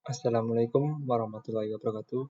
Assalamualaikum warahmatullahi wabarakatuh.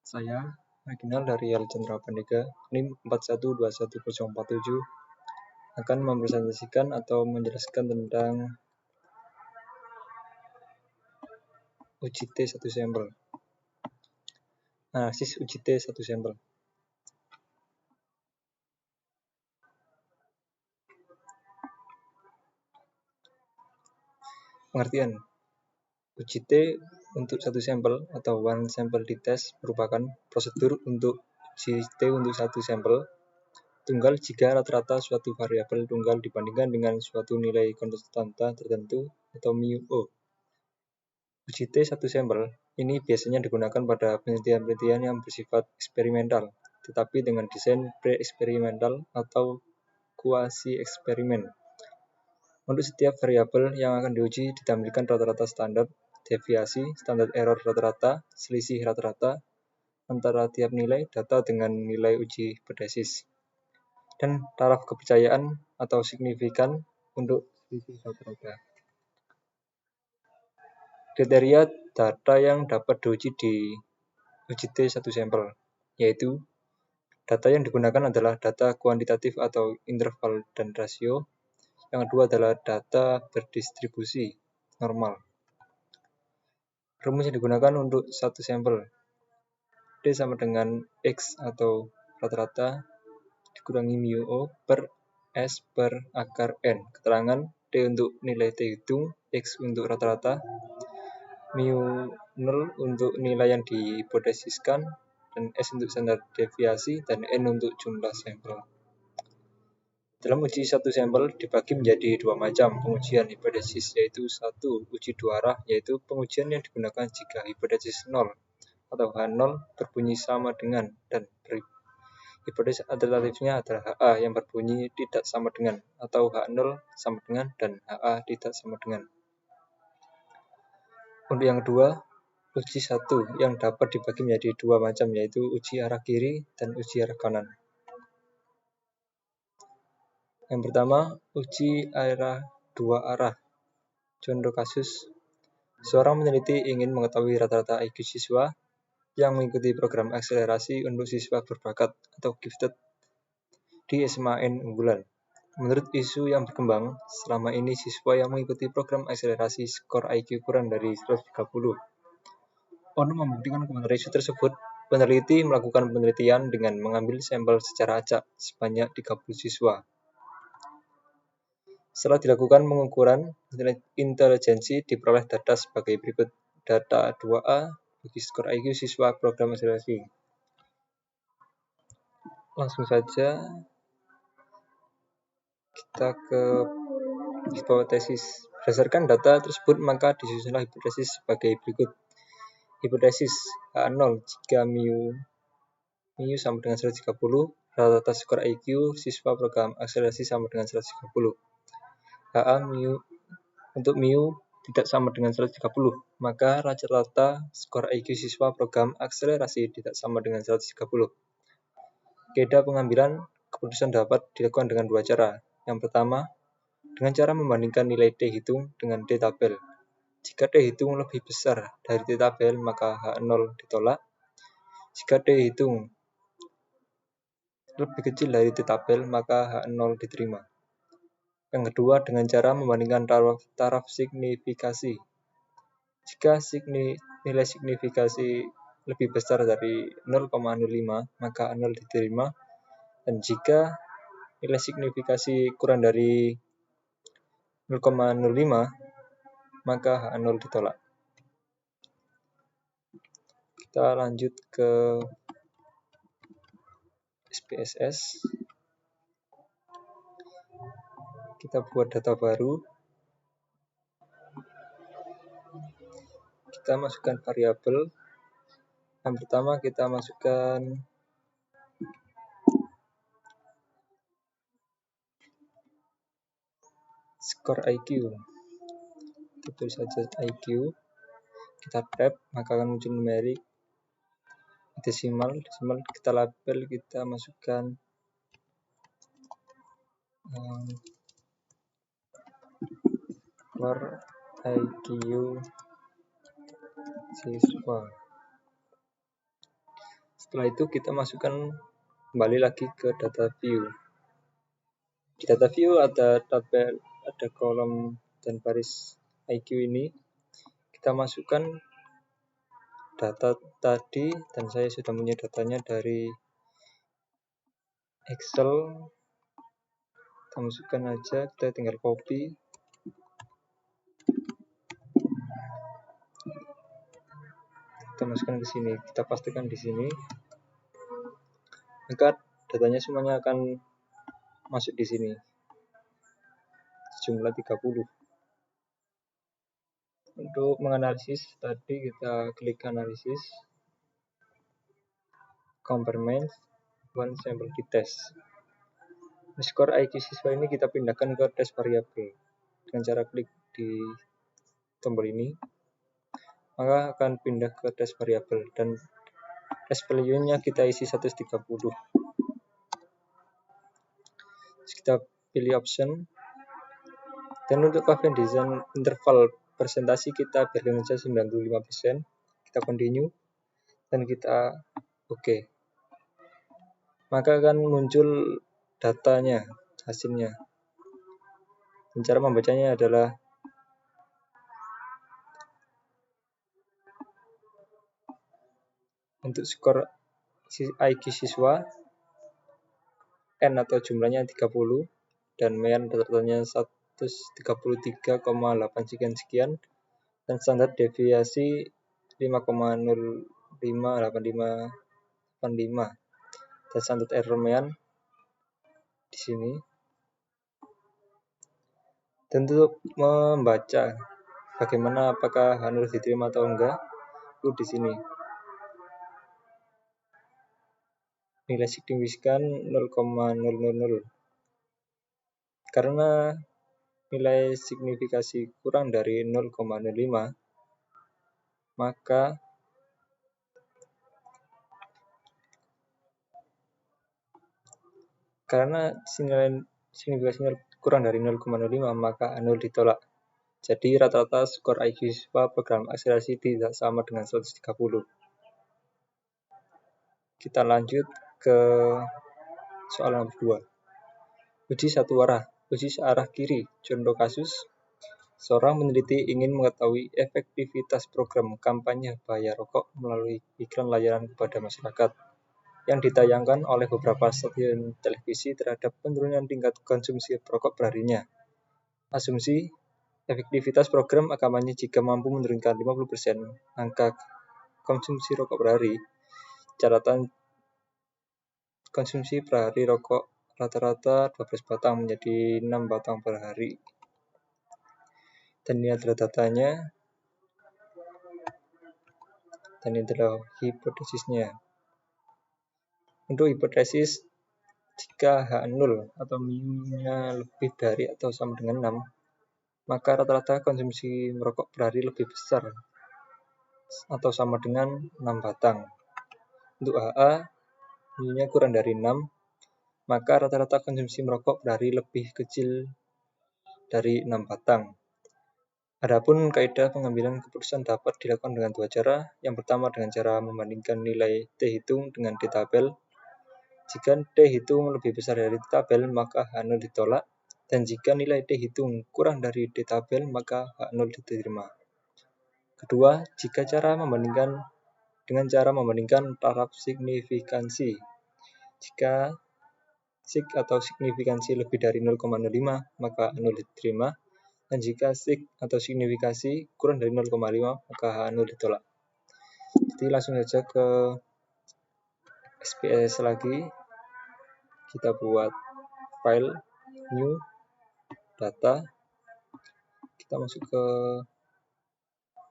Saya Reginal dari Yal Chandra Pandega, NIM 41211047 akan mempresentasikan atau menjelaskan tentang uji T1 sampel. Analisis uji T1 sampel. Pengertian. Uji T untuk satu sampel atau one sample test merupakan prosedur untuk uji T untuk satu sampel tunggal jika rata-rata suatu variabel tunggal dibandingkan dengan suatu nilai konstanta tertentu atau mu. Uji T1 sampel ini biasanya digunakan pada penelitian-penelitian yang bersifat eksperimental, tetapi dengan desain pre-eksperimental atau kuasi-eksperimen. Untuk setiap variabel yang akan diuji ditampilkan rata-rata standar, deviasi, standar error rata-rata, selisih rata-rata antara tiap nilai data dengan nilai uji hipotesis, dan taraf kepercayaan atau signifikan untuk selisih rata-rata. Kriteria data yang dapat diuji di uji T1 sampel, yaitu data yang digunakan adalah data kuantitatif atau interval dan rasio. Yang kedua adalah data berdistribusi normal. Rumus yang digunakan untuk satu sampel, D sama dengan X atau rata-rata dikurangi mu per S per akar N. Keterangan D untuk nilai T hitung, X untuk rata-rata, mu 0 untuk nilai yang dihipotesiskan, dan S untuk standar deviasi, dan N untuk jumlah sampel. Dalam uji satu sampel dibagi menjadi dua macam pengujian hipotesis, yaitu satu, uji dua arah, yaitu pengujian yang digunakan jika hipotesis 0 atau H0 berbunyi sama dengan, dan hipotesis alternatifnya adalah HA yang berbunyi tidak sama dengan, atau H0 sama dengan, dan HA tidak sama dengan. Untuk yang kedua, uji satu yang dapat dibagi menjadi dua macam, yaitu uji arah kiri dan uji arah kanan. Yang pertama, uji arah dua arah. Contoh kasus, seorang peneliti ingin mengetahui rata-rata IQ siswa yang mengikuti program akselerasi untuk siswa berbakat atau gifted di SMA-N unggulan. Menurut isu yang berkembang, selama ini siswa yang mengikuti program akselerasi skor IQ kurang dari 130. Untuk membuktikan kebenaran isu tersebut, peneliti melakukan penelitian dengan mengambil sampel secara acak sebanyak 30 siswa. Setelah dilakukan pengukuran intelijensi, diperoleh data sebagai berikut. Data 2A bagi skor IQ siswa program akselerasi. Langsung saja kita ke hipotesis. Berdasarkan data tersebut, maka disusunlah hipotesis sebagai berikut. Hipotesis H0 jika mu sama dengan 130, rata-rata skor IQ siswa program akselerasi sama dengan 130. HA untuk mu tidak sama dengan 130, maka rata-rata skor IQ siswa program akselerasi tidak sama dengan 130. Kaidah pengambilan keputusan dapat dilakukan dengan dua cara. Yang pertama, dengan cara membandingkan nilai T hitung dengan T tabel. Jika T hitung lebih besar dari T tabel, maka H0 ditolak. Jika T hitung lebih kecil dari T tabel, maka H0 diterima. Yang kedua, dengan cara membandingkan taraf signifikasi. Jika nilai signifikasi lebih besar dari 0,05, maka 0 diterima. Dan jika nilai signifikasi kurang dari 0,05, maka H0 ditolak. Kita lanjut ke SPSS. Kita buat data baru. Kita masukkan variabel. Yang pertama kita masukkan skor IQ. Kita tulis saja IQ. Kita tab, maka akan muncul numerik. Desimal kita label, kita masukkan skor IQ siswa. Setelah itu kita masukkan kembali lagi ke data view. Di data view ada tabel, ada kolom dan baris IQ ini. Kita masukkan data tadi, dan saya sudah punya datanya dari Excel. Kita masukkan aja, kita tinggal copy. Kita masukkan ke sini, kita pastikan di sini. Maka datanya semuanya akan masuk di sini. Jumlah 30. Untuk menganalisis tadi kita klik analisis, compare math, one sample test. Skor IQ siswa ini kita pindahkan ke tes variabel dengan cara klik di tombol ini, maka akan pindah ke tes variabel dan tes value-nya kita isi 130. Kita pilih option, dan untuk Coefficient Design interval presentasi kita biarkan saja 95%. Kita continue dan kita oke. Maka akan muncul datanya, hasilnya. Dan cara membacanya adalah untuk skor IQ siswa N atau jumlahnya 30 dan mean rata-ratanya 133,8 sekian dan standar deviasi 5,058585 dan standar error mean di sini. Dan untuk membaca bagaimana apakah harus diterima atau enggak, itu di sini. Nilai signifikan 0,000. Karena nilai signifikasi kurang dari 0,05, maka karena nilai signifikasinya kurang dari 0,05 maka 0 ditolak. Jadi rata-rata skor IQ siswa program akselerasi tidak sama dengan 130. Kita lanjut ke soal nomor 2. Uji satu arah, uji searah kiri. Contoh kasus, seorang peneliti ingin mengetahui efektivitas program kampanye bahaya rokok melalui iklan layanan kepada masyarakat yang ditayangkan oleh beberapa stasiun televisi terhadap penurunan tingkat konsumsi rokok perharinya. Asumsi efektivitas program kampanye jika mampu menurunkan 50% angka konsumsi rokok per hari. Catatan konsumsi per hari rokok rata-rata 12 batang menjadi 6 batang per hari. Dan ini adalah datanya. Dan ini adalah hipotesisnya. Untuk hipotesis, jika H0 atau mu-nya lebih dari atau sama dengan 6, maka rata-rata konsumsi merokok per hari lebih besar atau sama dengan 6 batang. Untuk HA, mu-nya kurang dari 6, maka rata-rata konsumsi merokok per hari lebih kecil dari 6 batang. Adapun kaidah pengambilan keputusan dapat dilakukan dengan dua cara. Yang pertama dengan cara membandingkan nilai T hitung dengan D tabel. Jika T hitung lebih besar dari D tabel, maka H0 ditolak. Dan jika nilai T hitung kurang dari D tabel, maka H0 diterima. Kedua, jika cara membandingkan dengan cara membandingkan taraf signifikansi. Jika sig atau signifikansi lebih dari 0,05, maka H0 diterima. Dan jika sig atau signifikasi kurang dari 0,5, maka H0 ditolak. Jadi langsung saja ke SPSS lagi. Kita buat file, new, data. Kita masuk ke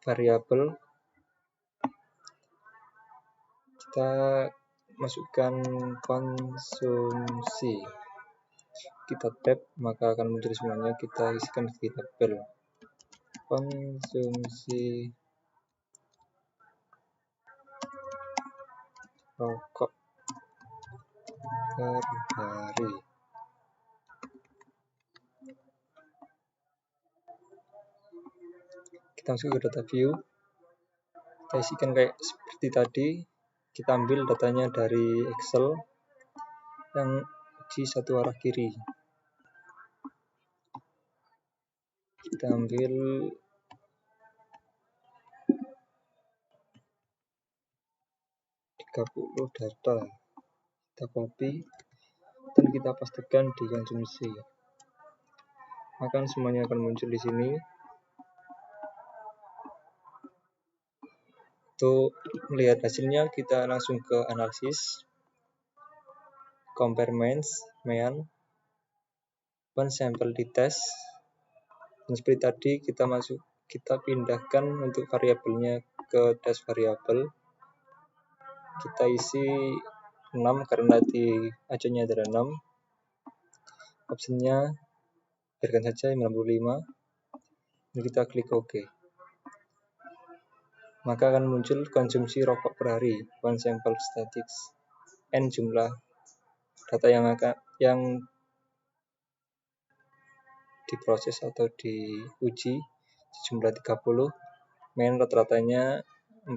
variabel. Kita masukkan konsumsi. Kita tab, maka akan muncul semuanya. Kita isikan di tabel. Konsumsi rokok per hari. Kita masuk ke data view. kita isikan kayak seperti tadi. Kita ambil datanya dari Excel yang uji satu arah kiri. Kita ambil puluh data, kita copy dan kita pastikan di konsumsi. Maka semuanya akan muncul di sini. Untuk melihat hasilnya, kita langsung ke analisis, compare mean, one sample di test. Dan seperti tadi kita pindahkan untuk variabelnya ke test variabel. Kita isi 6 karena di acuannya ada 6. Optionnya biarkan saja 95. Dan kita klik OK. Maka akan muncul konsumsi rokok per hari, one sample statistics, n jumlah data yang diproses atau diuji jumlah 30, mean rata-ratanya 4,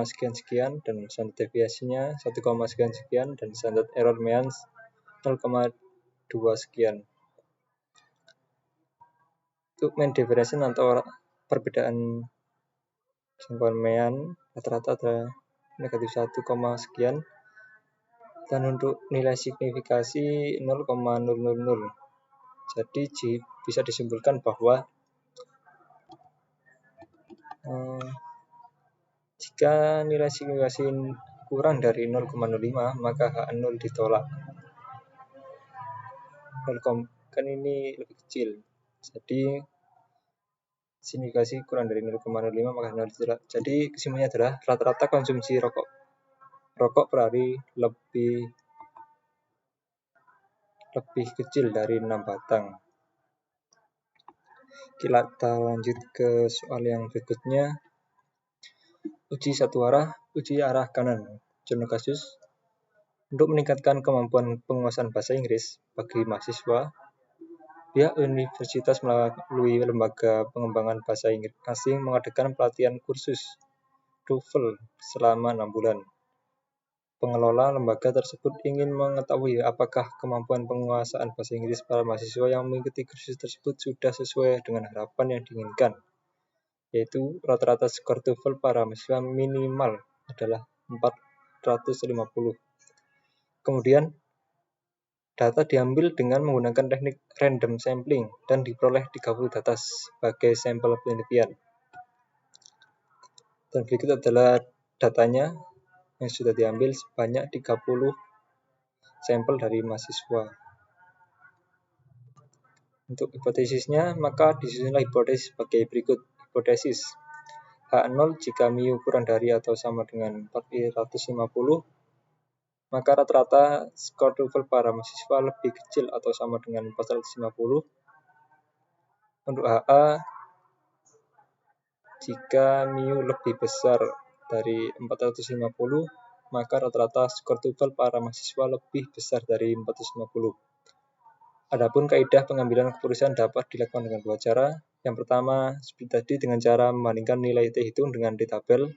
sekian dan standar deviasinya 1, sekian dan standar error mean 0,2 sekian. Untuk mean deviation atau perbedaan jangkauan mean rata-rata ada negatif 1, sekian, dan untuk nilai signifikasi 0,000. Jadi bisa disimpulkan bahwa jika nilai signifikasi kurang dari 0,05 maka H0 ditolak. Kan ini lebih kecil, jadi signifikasi kurang dari 0,05 maka H0 ditolak. Jadi kesimpulannya adalah rata-rata konsumsi rokok per hari lebih kecil dari 6 batang. Kita lanjut ke soal yang berikutnya. Uji satu arah, uji arah kanan. Contoh kasus, untuk meningkatkan kemampuan penguasaan bahasa Inggris bagi mahasiswa, pihak universitas melalui lembaga pengembangan bahasa Inggris asing mengadakan pelatihan kursus TOEFL selama 6 bulan. Pengelola lembaga tersebut ingin mengetahui apakah kemampuan penguasaan bahasa Inggris para mahasiswa yang mengikuti kursus tersebut sudah sesuai dengan harapan yang diinginkan, yaitu rata-rata skor TOEFL para mahasiswa minimal adalah 450. Kemudian, data diambil dengan menggunakan teknik random sampling dan diperoleh 30 data sebagai sampel penelitian. Dan berikut adalah datanya yang sudah diambil sebanyak 30 sampel dari mahasiswa. Untuk hipotesisnya, maka disusunlah hipotesis sebagai berikut. Hipotesis H0 jika mu kurang dari atau sama dengan 450, maka rata-rata skor TOEFL para mahasiswa lebih kecil atau sama dengan 450. Untuk HA, jika mu lebih besar dari 450, maka rata-rata skor TOEFL para mahasiswa lebih besar dari 450. Adapun kaidah pengambilan keputusan dapat dilakukan dengan dua cara. Yang pertama, seperti tadi dengan cara membandingkan nilai T hitung dengan T tabel.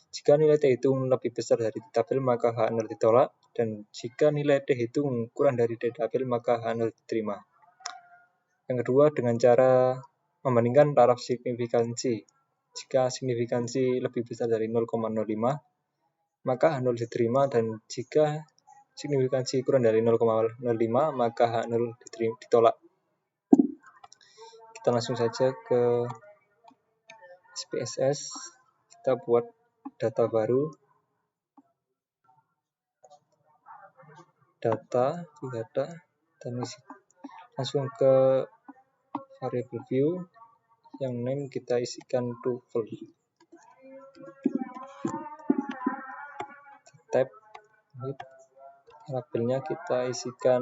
Jika nilai T hitung lebih besar dari T tabel, maka H0 ditolak. Dan jika nilai T hitung kurang dari T tabel, maka H0 diterima. Yang kedua, dengan cara membandingkan taraf signifikansi. Jika signifikansi lebih besar dari 0,05, maka H0 diterima, dan jika signifikansi kurang dari 0,05, maka H0 ditolak. Kita langsung saja ke SPSS, kita buat data baru, data, dan langsung ke variable view, yang name kita isikan TOEFL. Tab, labelnya kita isikan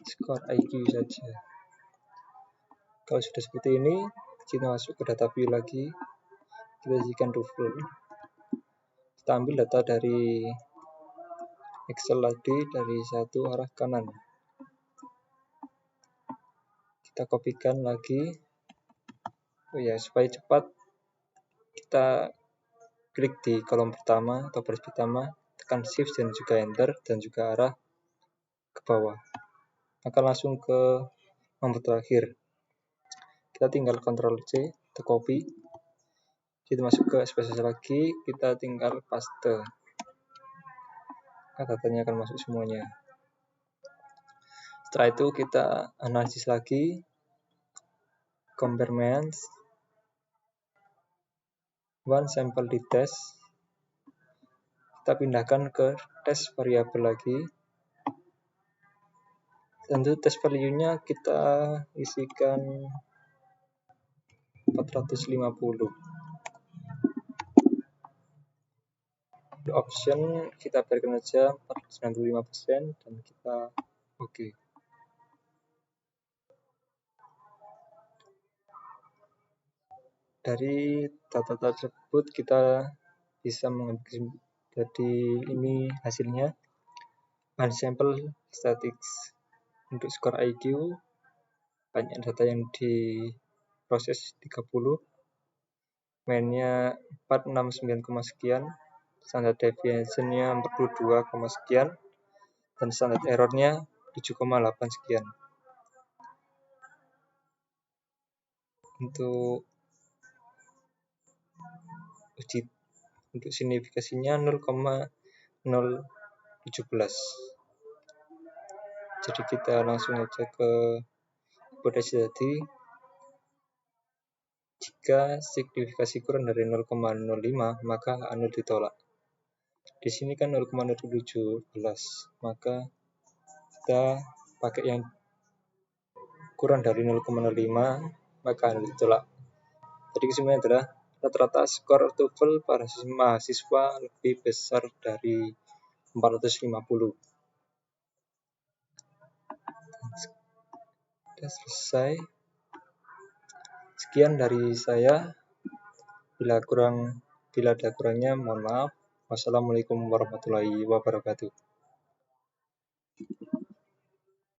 skor IQ saja. Kalau sudah seperti ini, kita masuk ke data view lagi, kita isikan TOEFL. Kita ambil data dari Excel tadi dari satu arah kanan. Kita kopikan lagi, Oh ya, supaya cepat kita klik di kolom pertama atau baris pertama, tekan shift dan juga enter dan juga arah ke bawah. Maka langsung ke nomor terakhir. Kita tinggal Ctrl C untuk copy. Kita masuk ke SPSS lagi, kita tinggal paste. Maka datanya akan masuk semuanya. Setelah itu kita analisis lagi, compare means, one sample di test. Kita pindahkan ke test variabel lagi. Tentu test value-nya kita isikan 450. Option kita biarkan aja 95% dan kita oke. Dari data tersebut kita bisa mengambil jadi ini hasilnya. One sample statistics untuk skor IQ, banyak data yang diproses 30, mean-nya 469, sekian, standard deviation-nya 42, sekian, dan standard error-nya 7,8 sekian. Untuk signifikasinya 0,017. Jadi kita langsung aja ke hipotesis tadi. Jika signifikasi kurang dari 0,05, maka anu ditolak. Di sini kan 0,017, maka kita pakai yang kurang dari 0,05, maka anu ditolak. Jadi kesimpulannya adalah rata-rata skor TOEFL para mahasiswa lebih besar dari 450. Sudah selesai. Sekian dari saya. Bila ada kurangnya mohon maaf. Wassalamualaikum warahmatullahi wabarakatuh.